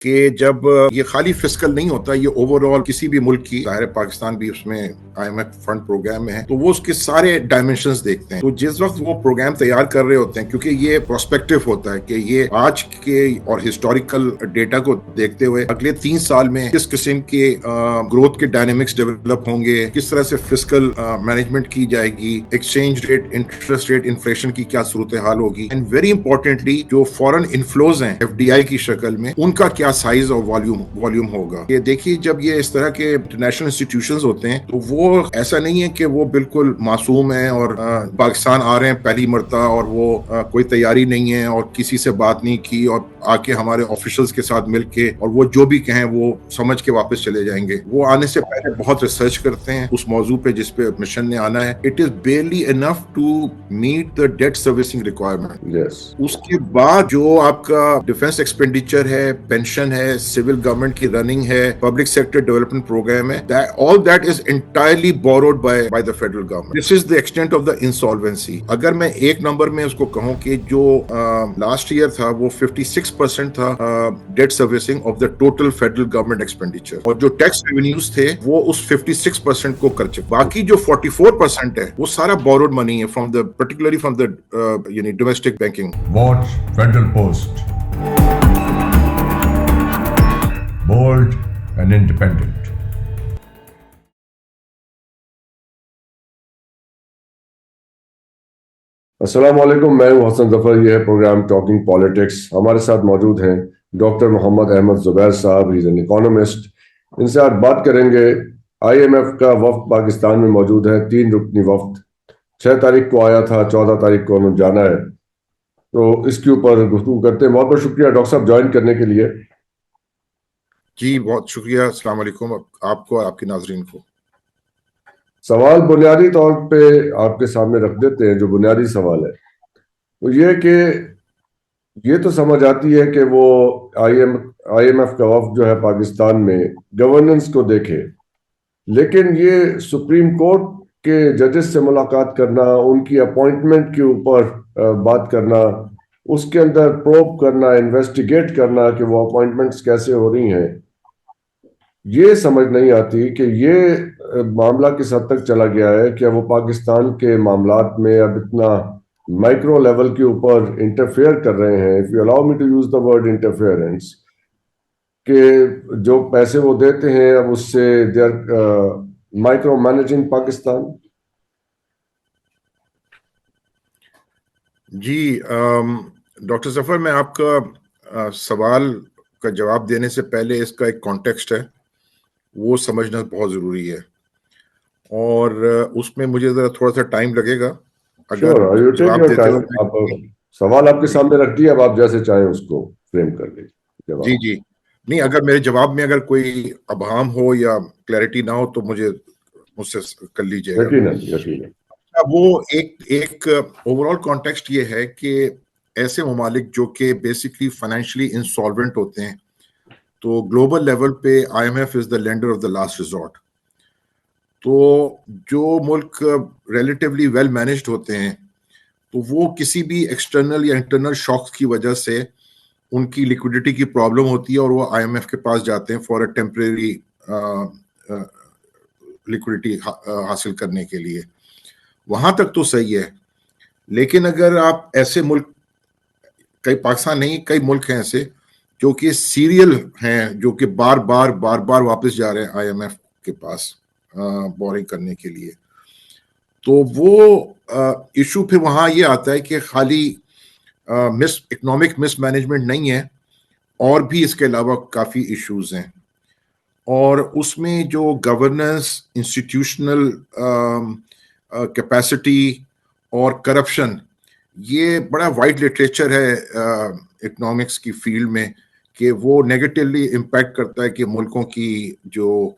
کہ جب یہ خالی فسکل نہیں ہوتا، یہ اوور آل کسی بھی ملک کی، ظاہر پاکستان بھی اس میں I M F fund programme میں ہے، تو وہ اس کے سارے ڈائمینشنز دیکھتے ہیں. تو جس وقت وہ پروگرام تیار کر رہے ہوتے ہیں، کیونکہ یہ پروسپیکٹو ہوتا ہے کہ یہ آج کے اور ہسٹوریکل ڈیٹا کو دیکھتے ہوئے اگلے 3 سال میں کس قسم کے گروتھ کے ڈائنامکس ڈیولپ ہوں گے، کس طرح سے فسکل مینجمنٹ کی جائے گی، exchange rate, interest rate, inflation کی کیا صورتحال ہوگی، اینڈ ویری امپورٹنٹلی جو فورن انفلوز ہیں ایف ڈی آئی کی شکل میں، ان کا کیا سائز اور والیوم ہوگا. یہ دیکھیے جب یہ اس طرح کے انٹرنیشنل انسٹیٹیوشنز ہوتے ہیں تو وہ ایسا نہیں ہے کہ وہ بالکل معصوم ہیں اور پاکستان آ رہے ہیں پہلی مرتبہ اور وہ کوئی تیاری نہیں ہے اور کسی سے بات نہیں کی اور آ کے ہمارے آفیشلز کے ساتھ مل کے اور وہ جو بھی کہیں وہ سمجھ کے واپس چلے جائیں گے. وہ آنے سے پہلے بہت ریسرچ کرتے ہیں اس موضوع پہ جس پہ مشن نے آنا ہے. It is barely enough to meet the debt servicing requirement. اس کے بعد جو آپ کا ڈیفینس ایکسپینڈیچر ہے، پینشن ہے، سول گورنمنٹ کی رننگ ہے، پبلک سیکٹر ڈیولپمنٹ پروگرام ہے، all that is entirely borrowed by the federal government. This is the extent of the insolvency. اگر میں ایک نمبر میں اس کو کہوں کہ جو لاسٹ ایئر تھا وہ 56% تھا date servicing of the total federal government expenditure, اور جو ٹیکس ریونیوز تھے وہ اس 56% کو کر چکے. باقی جو 44% ہے وہ سارا borrowed money ہے particularly from the domestic banking. Watch Federal Post. Bold and independent. السلام علیکم، میں ہوں حسن ظفر. یہ ہے پروگرام ٹاکنگ پالیٹکس. ہمارے ساتھ موجود ہیں ڈاکٹر محمد احمد زبیر صاحب، ہی از این اکانومسٹ. ان سے آج بات کریں گے. آئی ایم ایف کا وفد پاکستان میں موجود ہے، 3 رکنی وفد. 6 تاریخ کو آیا تھا، 14 تاریخ کو انہوں جانا ہے. تو اس کے اوپر گفتگو کرتے ہیں. بہت بہت شکریہ ڈاکٹر صاحب جوائن کرنے کے لیے. جی بہت شکریہ. السلام علیکم آپ کو اور آپ کے ناظرین کو. سوال بنیادی طور پہ آپ کے سامنے رکھ دیتے ہیں. جو بنیادی سوال ہے وہ یہ کہ یہ تو سمجھ آتی ہے کہ وہ آئی ایم ایف کا وفد جو ہے پاکستان میں گورننس کو دیکھے، لیکن یہ سپریم کورٹ کے ججز سے ملاقات کرنا، ان کی اپوائنٹمنٹ کے اوپر بات کرنا، اس کے اندر پروب کرنا، انویسٹیگیٹ کرنا کہ وہ اپوائنٹمنٹس کیسے ہو رہی ہیں، یہ سمجھ نہیں آتی کہ یہ معاملہ کس حد تک چلا گیا ہے کہ وہ پاکستان کے معاملات میں اب اتنا مائکرو لیول کے اوپر انٹرفیئر کر رہے ہیں. if you allow me to use the word interference، کہ جو پیسے وہ دیتے ہیں اب اس سے they are micro managing Pakistan. جی ڈاکٹر ظفر، میں آپ کا سوال کا جواب دینے سے پہلے اس کا ایک کانٹیکسٹ ہے وہ سمجھنا بہت ضروری ہے، اور اس میں مجھے ذرا تھوڑا سا ٹائم لگے گا. اگر جواب دیتے ہوئے سوال آپ کے سامنے رکھ دیا، اب آپ جیسے چاہیں اس کو فریم کر لیجیے. جی جی نہیں، اگر میرے جواب میں اگر کوئی ابہام ہو یا کلیئرٹی نہ ہو تو مجھ سے کر لیجیے گا. یقیناً. وہ ایک اوور آل کانٹیکسٹ یہ ہے کہ ایسے ممالک جو کہ بیسکلی فائنینشلی انسالوینٹ ہوتے ہیں، تو گلوبل لیول پہ I M F is the lender of the last resort. تو جو ملک ریلیٹیولی ویل مینجڈ ہوتے ہیں تو وہ کسی بھی ایکسٹرنل یا انٹرنل شاکس کی وجہ سے ان کی لیکوڈیٹی کی پرابلم ہوتی ہے اور وہ آئی ایم ایف کے پاس جاتے ہیں فار اے ٹیمپریری لیکوڈیٹی حاصل کرنے کے لیے. وہاں تک تو صحیح ہے، لیکن اگر آپ ایسے ملک، کئی پاکستان نہیں کئی ملک ہیں ایسے جو کہ سیریل ہیں، جو کہ بار بار واپس جا رہے ہیں آئی ایم ایف کے پاس بورنگ کرنے کے لیے، تو وہ ایشو پھر وہاں یہ آتا ہے کہ خالی اکنامک مس مینجمنٹ نہیں ہے، اور بھی اس کے علاوہ کافی ایشوز ہیں. اور اس میں جو گورننس، انسٹیٹیوشنل کیپیسٹی اور کرپشن، یہ بڑا وائڈ لٹریچر ہے اکنامکس کی فیلڈ میں کہ وہ نیگیٹیولی امپیکٹ کرتا ہے کہ ملکوں کی جو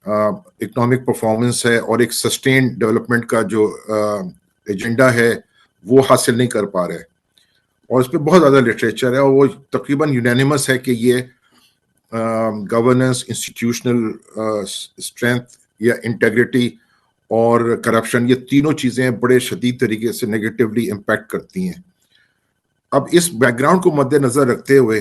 اکنامک پرفارمنس ہے اور ایک سسٹین ڈیولپمنٹ کا جو ایجنڈا ہے وہ حاصل نہیں کر پا رہے. اور اس پہ بہت زیادہ لٹریچر ہے اور وہ تقریباً یونینیمس ہے کہ یہ گورننس، انسٹیٹیوشنل اسٹرینتھ یا انٹیگریٹی اور کرپشن، یہ تینوں چیزیں بڑے شدید طریقے سے نیگیٹیولی امپیکٹ کرتی ہیں. اب اس بیک گراؤنڈ کو مد نظر رکھتے ہوئے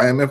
IMF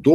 2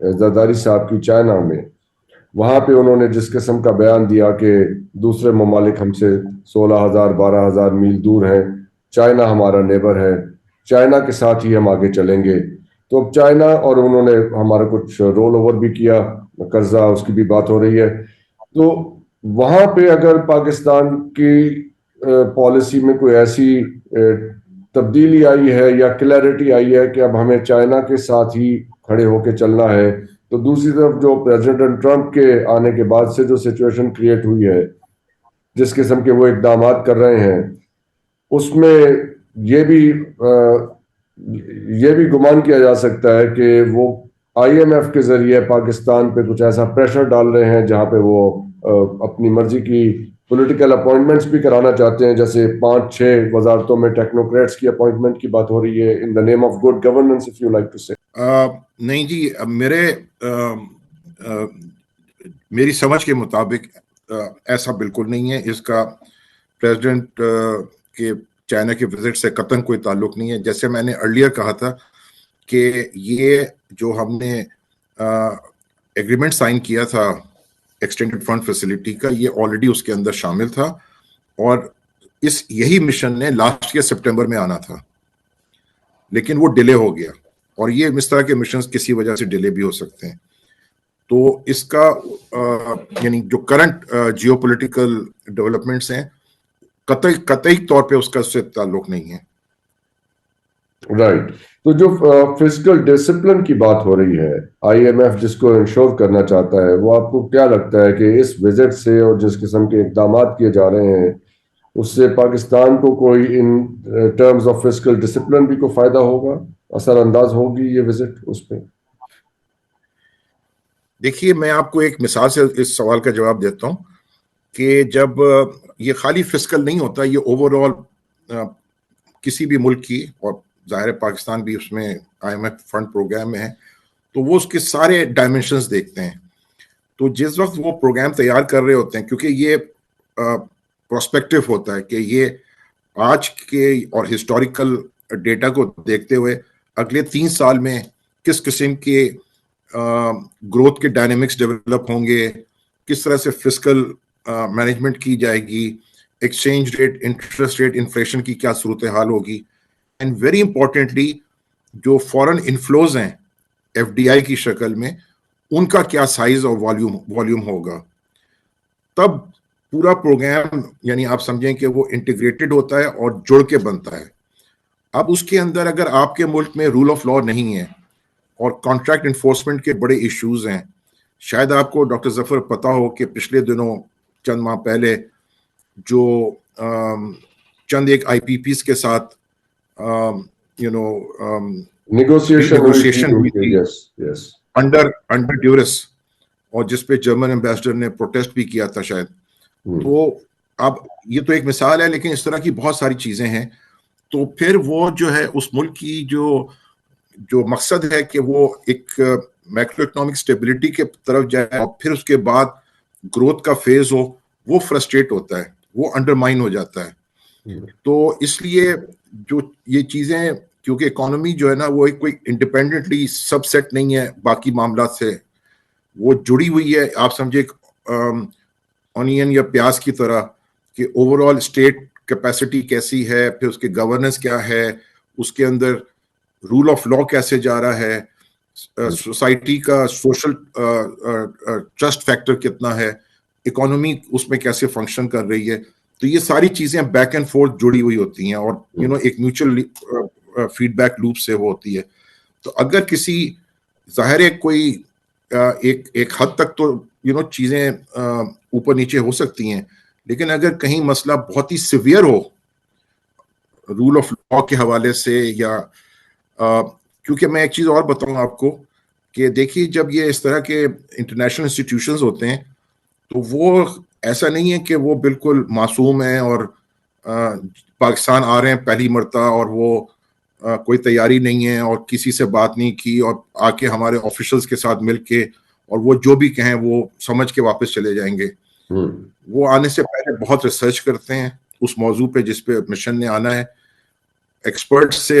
زرداری صاحب کی چائنا میں، وہاں پہ انہوں نے جس قسم کا بیان دیا کہ دوسرے ممالک ہم سے 16,000 12,000 میل دور ہیں، چائنا ہمارا نیبر ہے، چائنا کے ساتھ ہی ہم آگے چلیں گے. تو اب چائنا اور انہوں نے ہمارا کچھ رول اوور بھی کیا، قرضہ اس کی بھی بات ہو رہی ہے. تو وہاں پہ اگر پاکستان کی پالیسی میں کوئی ایسی تبدیلی آئی ہے یا کلیئرٹی آئی ہے کہ اب ہمیں چائنا کے ساتھ ہی کھڑے ہو کے چلنا ہے، تو دوسری طرف جو پریزیڈنٹ ٹرمپ کے آنے کے بعد سے جو سچویشن کریٹ ہوئی ہے، جس قسم کے وہ اقدامات کر رہے ہیں، اس میں یہ بھی گمان کیا جا سکتا ہے کہ وہ آئی ایم ایف کے ذریعے پاکستان پہ کچھ ایسا پریشر ڈال رہے ہیں جہاں پہ وہ اپنی مرضی کی پولیٹیکل اپوائنٹمنٹس بھی کرانا چاہتے ہیں، جیسے 5-6 وزارتوں میں ٹیکنوکریٹس کی اپوائنٹمنٹ کی بات ہو رہی ہے in the name of good governance if you like to say. نہیں جی، میری سمجھ کے مطابق ایسا بالکل نہیں ہے. اس کا پریزیڈنٹ کے چائنا کے وزٹ سے قطعاً کوئی تعلق نہیں ہے. جیسے میں نے ارلیئر کہا تھا کہ یہ جو ہم نے ایگریمنٹ سائن کیا تھا ایکسٹینڈڈ فنڈ فیسلٹی کا، یہ آلریڈی اس کے اندر شامل تھا، اور یہی مشن نے لاسٹ ایئر سپٹمبر میں آنا تھا، لیکن وہ ڈیلے ہو گیا. اور یہ اس طرح کے مشنز کسی وجہ سے ڈیلے بھی ہو سکتے ہیں. تو اس کا یعنی جو کرنٹ جیو پولیٹیکل ڈیولپمنٹس ہیں، قطعی طور پہ اس کا اس سے تعلق نہیں ہے. رائٹ. تو جو فزیکل ڈسپلن کی بات ہو رہی ہے، آئی ایم ایف جس کو انشور کرنا چاہتا ہے، وہ آپ کو کیا لگتا ہے کہ اس وزٹ سے اور جس قسم کے اقدامات کیے جا رہے ہیں اس سے پاکستان کو کوئی in terms of physical discipline بھی کوئی فائدہ ہوگا، اثر انداز ہوگی یہ وزٹ اس پہ؟ دیکھیے، میں آپ کو ایک مثال سے اس سوال کا جواب دیتا ہوں کہ جب یہ خالی فسکل نہیں ہوتا، یہ اوور آل کسی بھی ملک کی، اور ظاہر پاکستان بھی اس میں I M F fund programme میں ہے، تو وہ اس کے سارے ڈائمنشنز دیکھتے ہیں. تو جس وقت وہ پروگرام تیار کر رہے ہوتے ہیں، کیونکہ یہ پروسپیکٹو ہوتا ہے کہ یہ آج کے اور ہسٹوریکل ڈیٹا کو دیکھتے ہوئے اگلے 3 سال میں کس قسم کے گروتھ کے ڈائنامکس ڈیولپ ہوں گے، کس طرح سے فسکل مینجمنٹ کی جائے گی، exchange rate, interest rate, inflation کی کیا صورتحال ہوگی، اینڈ ویری امپورٹنٹلی جو فورن انفلوز ہیں ایف ڈی آئی کی شکل میں، ان کا کیا سائز اور والیوم ہوگا. تب پورا پروگرام یعنی آپ سمجھیں کہ وہ انٹیگریٹڈ ہوتا ہے اور جڑ کے بنتا ہے. اب اس کے اندر اگر آپ کے ملک میں رول آف لا نہیں ہے اور کانٹریکٹ انفورسمنٹ کے بڑے ایشوز ہیں، شاید آپ کو ڈاکٹر ظفر پتا ہو کہ پچھلے دنوں چند ماہ پہلے جو چند ایک آئی پی پیز کے ساتھ نیگوشیشن ہوئی تھی انڈر ڈیورس، اور جس پہ جرمن ایمبیسڈر نے پروٹیسٹ بھی کیا تھا شاید. تو اب یہ تو ایک مثال ہے، لیکن اس طرح کی بہت ساری چیزیں ہیں. تو پھر وہ جو ہے اس ملک کی جو مقصد ہے کہ وہ ایک میکرو اکنامک اسٹیبلٹی کے طرف جائے اور پھر اس کے بعد گروتھ کا فیز ہو، وہ فرسٹریٹ ہوتا ہے، وہ انڈرمائن ہو جاتا ہے. تو اس لیے جو یہ چیزیں، کیونکہ اکانومی جو ہے نا، وہ کوئی انڈیپینڈنٹلی سب سیٹ نہیں ہے باقی معاملات سے، وہ جڑی ہوئی ہے. آپ سمجھے آنین یا پیاز کی طرح کہ اوور آل اسٹیٹ کیپیسٹی کیسی ہے، پھر اس کے گورننس کیا ہے، اس کے اندر رول آف لا کیسے جا رہا ہے، سوسائٹی کا سوشل ٹرسٹ فیکٹر کتنا ہے، اکانومی اس میں کیسے فنکشن کر رہی ہے. تو یہ ساری چیزیں بیک اینڈ فورتھ جڑی ہوئی ہوتی ہیں، اور ایک میوچل فیڈ بیک لوپ سے وہ ہوتی ہے. تو اگر کسی ظاہر ہے کوئی ایک حد تک تو چیزیں اوپر نیچے ہو سکتی ہیں، لیکن اگر کہیں مسئلہ بہت ہی سیویئر ہو رول آف لا کے حوالے سے، یا کیونکہ میں ایک چیز اور بتاؤں آپ کو کہ دیکھیے، جب یہ اس طرح کے انٹرنیشنل انسٹیٹیوشنز ہوتے ہیں تو وہ ایسا نہیں ہے کہ وہ بالکل معصوم ہیں اور پاکستان آ رہے ہیں پہلی مرتبہ اور وہ کوئی تیاری نہیں ہے اور کسی سے بات نہیں کی اور آ کے ہمارے آفیشلز کے ساتھ مل کے اور وہ جو بھی کہیں وہ سمجھ کے واپس چلے جائیں گے. وہ آنے سے پہلے بہت ریسرچ کرتے ہیں اس موضوع پہ جس پہ مشن نے آنا ہے، ایکسپرٹ سے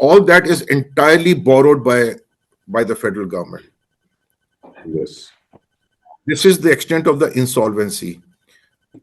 all that is entirely borrowed by the federal government. yes. This is the extent of the insolvency.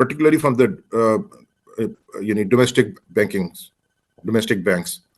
particularly from the domestic banks.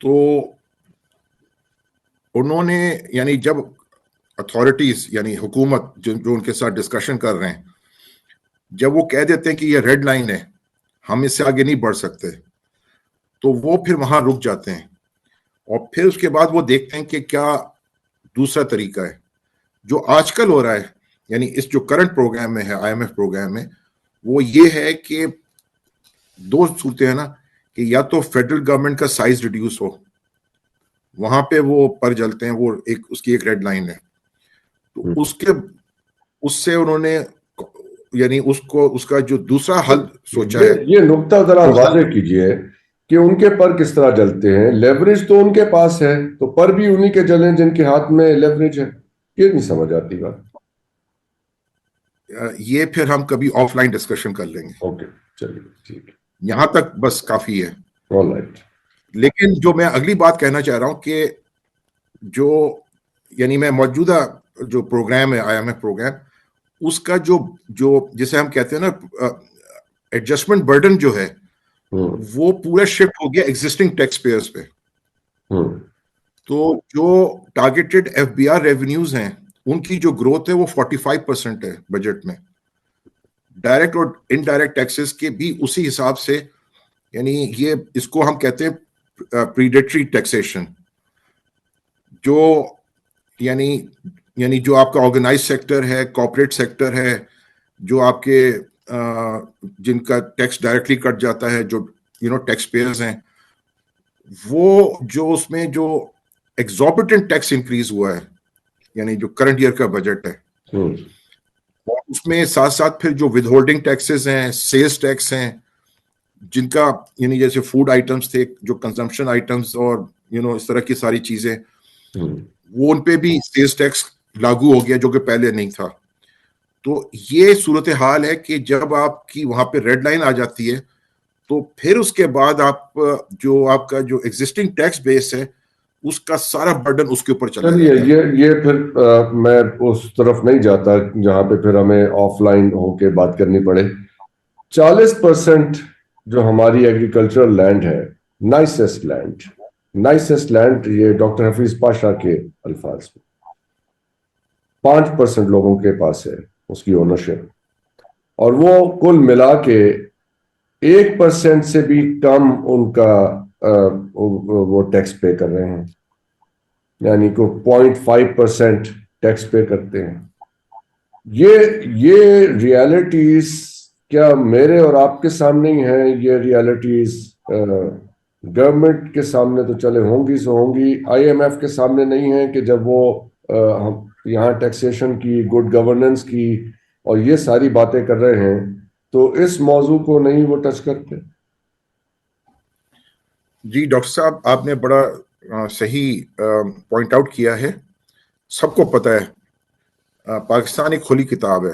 تو انہوں نے یعنی جب اتھارٹیز یعنی حکومت جو ان کے ساتھ ڈسکشن کر رہے ہیں، جب وہ کہہ دیتے ہیں کہ یہ ریڈ لائن ہے، ہم اس سے آگے نہیں بڑھ سکتے، تو وہ پھر وہاں رک جاتے ہیں، اور پھر اس کے بعد وہ دیکھتے ہیں کہ کیا دوسرا طریقہ ہے. جو آج کل ہو رہا ہے یعنی اس جو کرنٹ پروگرام میں ہے، آئی ایم ایف پروگرام میں، وہ یہ ہے کہ دو صورتیں ہیں نا، کہ یا تو فیڈرل گورنمنٹ کا سائز ریڈیوس ہو، وہاں پہ وہ پر جلتے ہیں، وہ اس کی ایک ریڈ لائن ہے. تو اس سے انہوں نے یعنی اس کا جو دوسرا حل سوچا ہے. یہ نقطہ ذرا واضح کیجئے کہ ان کے پر کس طرح جلتے ہیں. لیوریج تو ان کے پاس ہے، تو پر بھی انہی کے جلیں جن کے ہاتھ میں لیوریج ہے. یہ نہیں سمجھ آتی بات. یہ پھر ہم کبھی آف لائن ڈسکشن کر لیں گے. اوکے، چلیے ٹھیک ہے، یہاں تک بس کافی ہے. All right. لیکن جو میں اگلی بات کہنا چاہ رہا ہوں کہ جو یعنی میں موجودہ جو پروگرام ہے، آئی ایم ایف پروگرام، اس کا جو جسے ہم کہتے ہیں نا ایڈجسٹمنٹ برڈن جو ہے، وہ پورا شفٹ ہو گیا ایگزسٹنگ ٹیکس پیئرز پہ. تو جو targeted F B R revenues ہیں، ان کی جو گروتھ ہے وہ 45% ہے بجٹ میں. ڈائریکٹ اور انڈائریکٹ ٹیکسز کے بھی اسی حساب سے، یعنی یہ اس کو ہم کہتے ہیں پریڈیٹری ٹیکسیشن، جو یعنی جو آپ کا آرگنائز سیکٹر ہے، کارپوریٹ سیکٹر ہے، جو آپ کے جن کا ٹیکس ڈائریکٹلی کٹ جاتا ہے، جو ٹیکس پیئرز ہیں، وہ جو اس میں جو ایگزوربیٹنٹ ٹیکس انکریز ہوا ہے، یعنی جو کرنٹ ایئر کا بجٹ ہے، اس میں ساتھ ساتھ پھر جو ود ہولڈنگ ٹیکسز ہیں، سیلز ٹیکس ہیں، جن کا یعنی جیسے فوڈ آئٹمس تھے، جو کنزمپشن آئٹمس اور اس طرح کی ساری چیزیں، وہ ان پہ بھی سیلز ٹیکس لاگو ہو گیا، جو کہ پہلے نہیں تھا. تو یہ صورتحال ہے کہ جب آپ کی وہاں پہ ریڈ لائن آ جاتی ہے، تو پھر اس کے بعد آپ کا جو ایگزسٹنگ ٹیکس بیس ہے، اس کا سارا برڈن اس کے اوپر چلا جاتا ہے. یہ پھر میں اس طرف نہیں جاتا جہاں پہ پھر ہمیں آف لائن ہو کے بات کرنی پڑے. 40% جو ہماری ایگریکلچرل لینڈ ہے، نائسسٹ لینڈ، یہ ڈاکٹر حفیظ پاشا کے الفاظ میں 5% لوگوں کے پاس ہے اس کی اونرشپ، اور وہ کل ملا کے 1% سے بھی کم ان کا وہ ٹیکس پے کر رہے ہیں، یعنی کو 0.5% ٹیکس پے کرتے ہیں. یہ ریالٹیز کیا میرے اور آپ کے سامنے ہی ہیں؟ یہ ریالٹیز گورنمنٹ کے سامنے تو چلے ہوں گی سو ہوں گی، آئی ایم ایف کے سامنے نہیں ہیں کہ جب وہ یہاں ٹیکسیشن کی، گڈ گورننس کی اور یہ ساری باتیں کر رہے ہیں، تو اس موضوع کو نہیں وہ ٹچ کرتے. جی ڈاکٹر صاحب، آپ نے بڑا صحیح پوائنٹ آؤٹ کیا ہے. سب کو پتہ ہے پاکستان ایک کھلی کتاب ہے.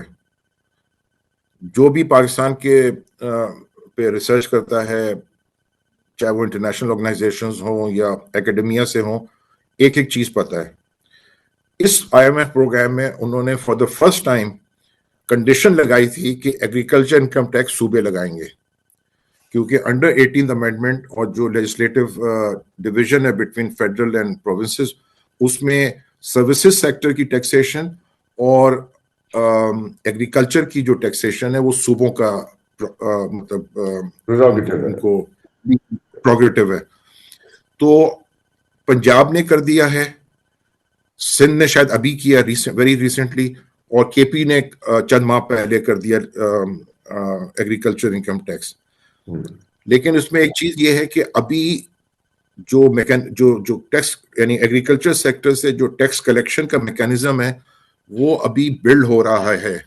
جو بھی پاکستان کے پہ ریسرچ کرتا ہے، چاہے وہ انٹرنیشنل آرگنائزیشنز ہوں یا اکیڈمیا سے ہوں، ایک چیز پتہ ہے. اس آئی ایم ایف پروگرام میں انہوں نے for the first time condition لگائی تھی کہ ایگریکلچر انکم ٹیکس صوبے لگائیں گے، کیونکہ انڈر 18 امینڈمنٹ اور جو لیجسلیٹو ڈویژن ہے بٹوین فیڈرل اینڈ پروونسز، اس میں سروسز سیکٹر کی ٹیکسیشن اور ایگریکلچر کی جو ٹیکسیشن ہے وہ صوبوں کا مطلب ان کو پروگریٹو ہے. تو پنجاب نے کر دیا ہے، سندھ نے شاید ابھی کیا ویری ریسنٹلی، اور کے پی نے چند ماہ پہلے کر دیا ایگریکلچر انکم ٹیکس. لیکن اس میں ایک چیز یہ ہے کہ ابھی جو ٹیکس یعنی ایگریکلچر سیکٹر سے جو ٹیکس کلیکشن کا میکینزم ہے، وہ ابھی بلڈ ہو رہا ہے.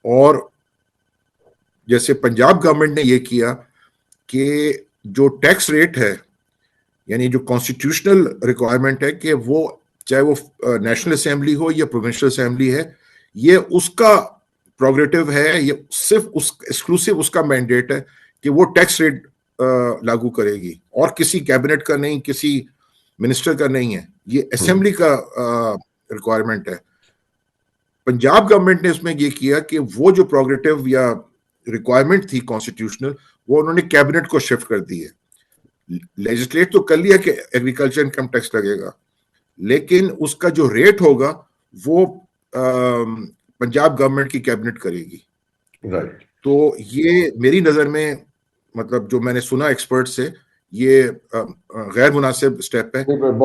اور جیسے پنجاب گورنمنٹ نے یہ کیا کہ جو ٹیکس ریٹ ہے، یعنی جو کانسٹیٹیوشنل ریکوائرمنٹ ہے کہ وہ چاہے وہ نیشنل اسمبلی ہو یا پروونشل اسمبلی ہے، یہ اس کا پروگریٹو ہے، یہ صرف ایکسکلوسیو اس کا مینڈیٹ ہے کہ وہ ٹیکس ریٹ لاگو کرے گی، اور کسی کیبنٹ کا نہیں، کسی منسٹر کا نہیں ہے، یہ اسمبلی کا ریکوائرمنٹ ہے. پنجاب گورنمنٹ نے اس میں یہ کیا کہ وہ جو پروگریٹو یا ریکوائرمنٹ تھی کانسٹیٹیوشنل، وہ انہوں نے کیبنٹ کو شفٹ کر دی ہے. لیجسلیٹ تو کر لیا کہ ایگریکلچر انکم ٹیکس لگے گا, لیکن اس کا جو ریٹ ہوگا وہ پنجاب گورنمنٹ کی کیبنٹ کرے گی. رائٹ. تو یہ میری نظر میں مطلب جو میں نے سنا ایکسپرٹ سے یہ غیر مناسب اسٹیپ ہے.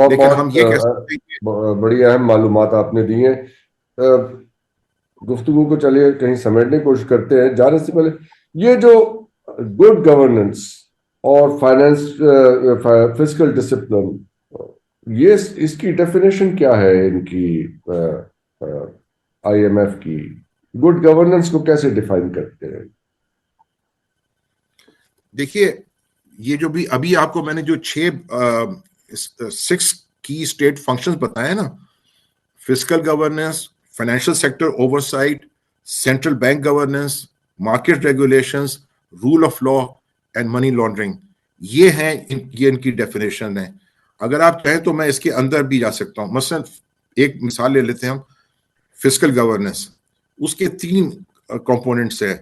لیکن ہم یہ کہہ سکتے ہیں بڑی اہم معلومات آپ نے دی ہیں. گفتگو کو چلیے کہیں سمیٹنے کی کوشش کرتے ہیں. جانے سے پہلے یہ جو گڈ گورننس اور فائنانس فسکل ڈسپلن, یہ اس کی ڈیفینیشن کیا ہے ان کی آئی ایم ایف کی؟ گڈ گورننس کو کیسے ڈیفائن کرتے ہیں؟ دیکھیے یہ جو بھی ابھی آپ کو میں نے جو 6 کی اسٹیٹ فنکشنز بتائے نا, fiscal governance, financial sector oversight, central bank governance, market regulations, rule of law and money laundering, یہ ہیں یہ ان کی ڈیفینیشن ہے. اگر آپ چاہیں تو میں اس کے اندر بھی جا سکتا ہوں. مثلا ایک مثال لے لیتے ہیں ہم, فسکل گورننس, اس کے 3 کمپوننٹس ہیں.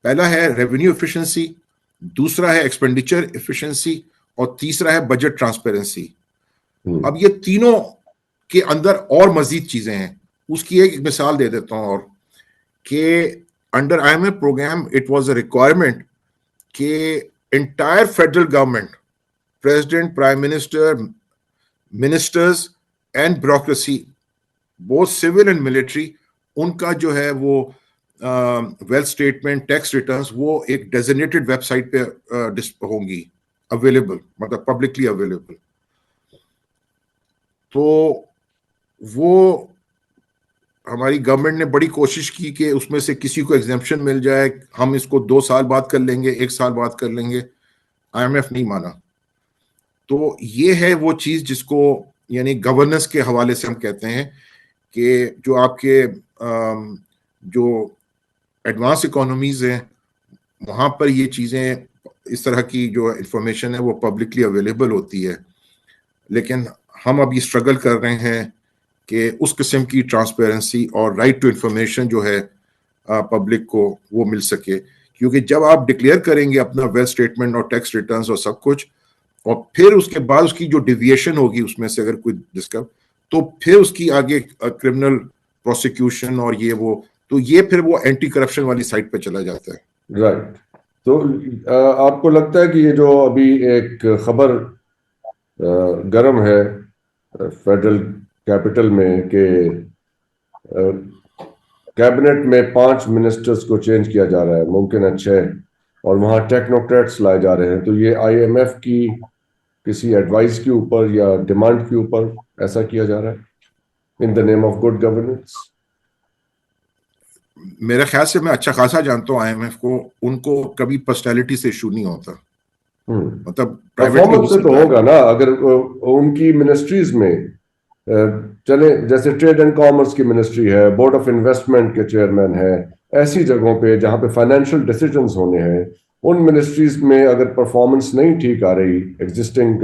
پہلا ہے ریونیو ایفیشنسی, دوسرا ہے ایکسپینڈیچر ایفیشنسی, اور تیسرا ہے بجٹ ٹرانسپیرنسی. اب یہ تینوں کے اندر اور مزید چیزیں ہیں. اس کی ایک مثال دے دیتا ہوں, اور کہ under I M F program it was a requirement کہ entire federal government, president, prime minister, ministers and bureaucracy, both civil and military, ان کا جو ہے وہ ویلتھ اسٹیٹمنٹ, ٹیکس ریٹرنز, وہ ایک ڈیزگنیٹڈ ویب سائٹ پہ ہوں گی اویلیبل, مطلب پبلکلی اویلیبل. تو وہ ہماری گورنمنٹ نے بڑی کوشش کی کہ اس میں سے کسی کو ایگزمپشن مل جائے, ہم اس کو 2 سال بعد کر لیں گے, 1 سال بعد کر لیں گے. آئی ایم ایف نہیں مانا. تو یہ ہے وہ چیز جس کو یعنی گورننس کے حوالے سے ہم کہتے ہیں کہ جو آپ کے جو ایڈوانس اکانومیز ہیں وہاں پر یہ چیزیں, اس طرح کی جو انفارمیشن ہے وہ پبلکلی اویلیبل ہوتی ہے. لیکن ہم ابھی اسٹرگل کر رہے ہیں کہ اس قسم کی ٹرانسپیرنسی اور رائٹ ٹو انفارمیشن جو ہے پبلک کو وہ مل سکے. کیونکہ جب آپ ڈکلیئر کریں گے اپنا ویلتھ اسٹیٹمنٹ اور ٹیکس ریٹرنز اور سب کچھ, اور پھر اس کے بعد اس کی جو ڈیویشن ہوگی اس میں سے اگر کوئی ڈسکور, تو پھر اس کی آگے کرمنل پروسیکیوشن اور یہ وہ, تو یہ پھر وہ اینٹی کرپشن والی سائٹ پہ چلا جاتا ہے. رائٹ. تو آپ کو لگتا ہے کہ یہ جو ابھی ایک خبر گرم ہے فیڈرل کیپٹل میں کہ کیبنٹ میں 5 منسٹرز کو چینج کیا جا رہا ہے, ممکن ہے 6, اور وہاں ٹیکنوکریٹس لائے جا رہے ہیں, تو یہ آئی ایم ایف کی کسی ایڈوائس کے اوپر یا ڈیمانڈ کے اوپر ایسا کیا جا رہا ہے in the name of good governance? میرے خیال سے میں اچھا خاصا جانتا ہوں آئی ایم ایف کو, ان کو کبھی پرسنالٹی سے ایشو نہیں ہوتا. مطلب پرفارمنس سے تو ہوگا نا. اگر ان کی منسٹریز میں چلے, جیسے ٹریڈ اینڈ کامرس کی منسٹری ہے, بورڈ آف انویسٹمنٹ کے چیئرمین ہے, ایسی جگہوں پہ جہاں پہ فائنینشیل ڈیسیجنز ہونے ہیں, ان منسٹریز میں اگر پرفارمنس نہیں ٹھیک آ رہی ایگزسٹنگ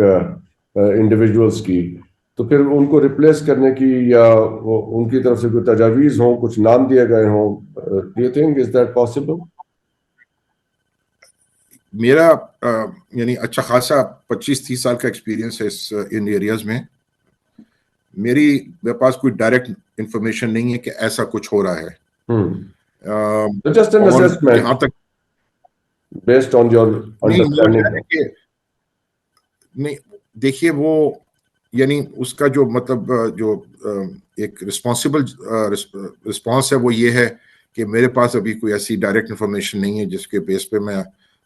انڈیویجولس کی, تو پھر ان کو ریپلیس کرنے کی یا ان کی طرف سے کوئی تجاویز ہوں, کچھ نام دیے گئے ہوں. Do you think is that possible? میرا یعنی اچھا خاصا 25-30 سال کا ایکسپیرینس ہے ان ایریاز میں. میرے پاس کوئی ڈائریکٹ انفارمیشن نہیں ہے کہ ایسا کچھ ہو رہا ہے. جسٹ این اسسمنٹ یہاں تک بیسڈ آن یور انڈرسٹینڈنگ. نہیں دیکھیے وہ یعنی اس کا جو مطلب جو ایک رسپانسبل رسپانس ہے وہ یہ ہے کہ میرے پاس ابھی کوئی ایسی ڈائریکٹ انفارمیشن نہیں ہے جس کے بیس پہ میں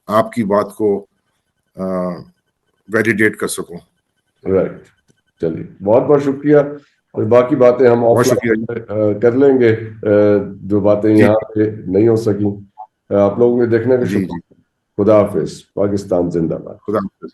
آپ کی بات کو ویلیڈیٹ کر سکوں. رائٹ. چلیے بہت بہت شکریہ. اور باقی باتیں ہم آف لائن کر لیں گے, جو باتیں یہاں پہ نہیں ہو سکیں. آپ لوگوں کے دیکھنے کا شکریہ. خدا حافظ. پاکستان زندہ باد. خدا حافظ.